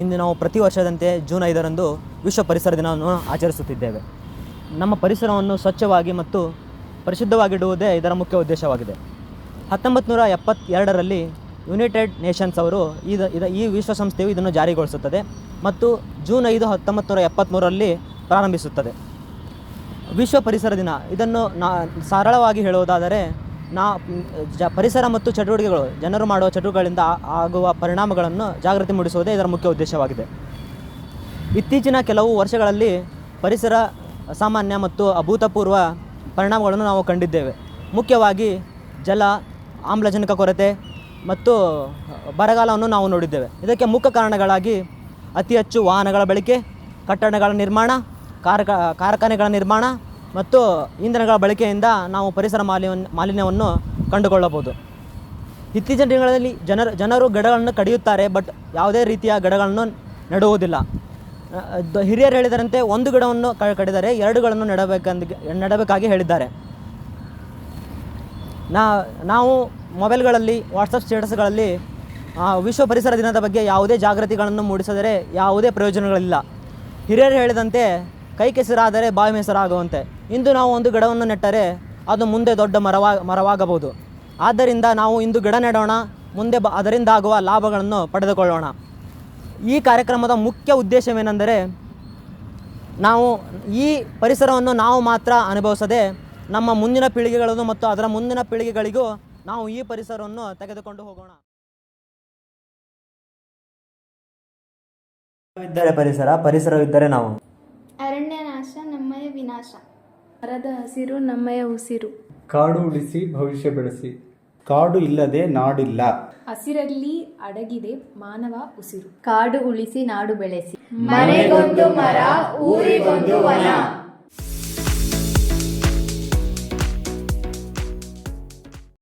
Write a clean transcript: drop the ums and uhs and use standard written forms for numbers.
ಇಂದು ನಾವು ಪ್ರತಿ ವರ್ಷದಂತೆ ಜೂನ್ 5ರಂದು ವಿಶ್ವ ಪರಿಸರ ದಿನವನ್ನು ಆಚರಿಸುತ್ತಿದ್ದೇವೆ. ನಮ್ಮ ಪರಿಸರವನ್ನು ಸ್ವಚ್ಛವಾಗಿ ಮತ್ತು ಪರಿಶುದ್ಧವಾಗಿಡುವುದೇ ಇದರ ಮುಖ್ಯ ಉದ್ದೇಶವಾಗಿದೆ. 1972ರಲ್ಲಿ ಯುನೈಟೆಡ್ ನೇಷನ್ಸ್ ಅವರು ಈ ವಿಶ್ವಸಂಸ್ಥೆಯು ಇದನ್ನು ಜಾರಿಗೊಳಿಸುತ್ತದೆ ಮತ್ತು ಜೂನ್ 5, 1973ರಲ್ಲಿ ಪ್ರಾರಂಭಿಸುತ್ತದೆ. ವಿಶ್ವ ಪರಿಸರ ದಿನ ಇದನ್ನು ಸರಳವಾಗಿ ಹೇಳುವುದಾದರೆ ಪರಿಸರ ಮತ್ತು ಚಟುವಟಿಕೆಗಳು, ಜನರು ಮಾಡುವ ಚಟುವಟಿಕೆಗಳಿಂದ ಆಗುವ ಪರಿಣಾಮಗಳನ್ನು ಜಾಗೃತಿ ಮೂಡಿಸುವುದೇ ಇದರ ಮುಖ್ಯ ಉದ್ದೇಶವಾಗಿದೆ. ಇತ್ತೀಚಿನ ಕೆಲವು ವರ್ಷಗಳಲ್ಲಿ ಪರಿಸರ ಅಸಾಮಾನ್ಯ ಮತ್ತು ಅಭೂತಪೂರ್ವ ಪರಿಣಾಮಗಳನ್ನು ನಾವು ಕಂಡಿದ್ದೇವೆ. ಮುಖ್ಯವಾಗಿ ಜಲ, ಆಮ್ಲಜನಕ ಕೊರತೆ ಮತ್ತು ಬರಗಾಲವನ್ನು ನಾವು ನೋಡಿದ್ದೇವೆ. ಇದಕ್ಕೆ ಮುಖ್ಯ ಕಾರಣಗಳಾಗಿ ಅತಿ ಹೆಚ್ಚು ವಾಹನಗಳ ಬಳಕೆ, ಕಟ್ಟಡಗಳ ನಿರ್ಮಾಣ, ಕಾರ್ಖಾನೆಗಳ ನಿರ್ಮಾಣ ಮತ್ತು ಇಂಧನಗಳ ಬಳಕೆಯಿಂದ ನಾವು ಪರಿಸರ ಮಾಲಿನ್ಯವನ್ನು ಕಂಡುಕೊಳ್ಳಬಹುದು. ಇತ್ತೀಚಿನ ದಿನಗಳಲ್ಲಿ ಜನರು ಗಿಡಗಳನ್ನು ಕಡಿಯುತ್ತಾರೆ, ಬಟ್ ಯಾವುದೇ ರೀತಿಯ ಗಿಡಗಳನ್ನು ನೆಡುವುದಿಲ್ಲ. ಹಿರಿಯರು ಹೇಳಿದರಂತೆ ಒಂದು ಗಿಡವನ್ನು ಕಡಿದರೆ 2 ಗಳನ್ನು ನೆಡಬೇಕಾಗಿ ಹೇಳಿದ್ದಾರೆ. ನಾವು ಮೊಬೈಲ್ಗಳಲ್ಲಿ, ವಾಟ್ಸಪ್ ಸ್ಟೇಟಸ್ಗಳಲ್ಲಿ ವಿಶ್ವ ಪರಿಸರ ದಿನದ ಬಗ್ಗೆ ಯಾವುದೇ ಜಾಗೃತಿಗಳನ್ನು ಮೂಡಿಸಿದರೆ ಯಾವುದೇ ಪ್ರಯೋಜನಗಳಿಲ್ಲ. ಹಿರಿಯರು ಹೇಳಿದಂತೆ ಕೈ ಕೆಸರಾದರೆ ಬಾಯಿ ಮೊಸರಾಗುವಂತೆ. ಇಂದು ನಾವು ಒಂದು ಗಿಡವನ್ನು ನೆಟ್ಟರೆ ಅದು ಮುಂದೆ ದೊಡ್ಡ ಮರವಾಗಬಹುದು. ಆದ್ದರಿಂದ ನಾವು ಇಂದು ಗಿಡ ನೆಡೋಣ, ಮುಂದೆ ಅದರಿಂದ ಆಗುವ ಲಾಭಗಳನ್ನು ಪಡೆದುಕೊಳ್ಳೋಣ. ಈ ಕಾರ್ಯಕ್ರಮದ ಮುಖ್ಯ ಉದ್ದೇಶವೇನೆಂದರೆ, ನಾವು ಈ ಪರಿಸರವನ್ನು ನಾವು ಮಾತ್ರ ಅನುಭವಿಸದೆ ನಮ್ಮ ಮುಂದಿನ ಪೀಳಿಗೆಗಳನ್ನು ಮತ್ತು ಅದರ ಮುಂದಿನ ಪೀಳಿಗೆಗಳಿಗೂ ನಾವು ಈ ಪರಿಸರವನ್ನು ತೆಗೆದುಕೊಂಡು ಹೋಗೋಣ. ಪರಿಸರವಿದ್ದರೆ ನಾವು. ಅರಣ್ಯ ನಾಶ ನಮ್ಮಯ ವಿನಾಶ. ಮರದ ಹಸಿರು ನಮ್ಮಯ ಉಸಿರು. ಕಾಡು ಉಳಿಸಿ ಭವಿಷ್ಯ ಬೆಳೆಸಿ. ಕಾಡು ಇಲ್ಲದೆ ನಾಡಿಲ್ಲ. ಹಸಿರಲ್ಲಿ ಅಡಗಿದೆ ಮಾನವ ಉಸಿರು. ಕಾಡು ಉಳಿಸಿ ನಾಡು ಬೆಳೆಸಿ. ಮನೆಗೊಂದು ಮರ, ಊರಿಗೊಂದು ವನ.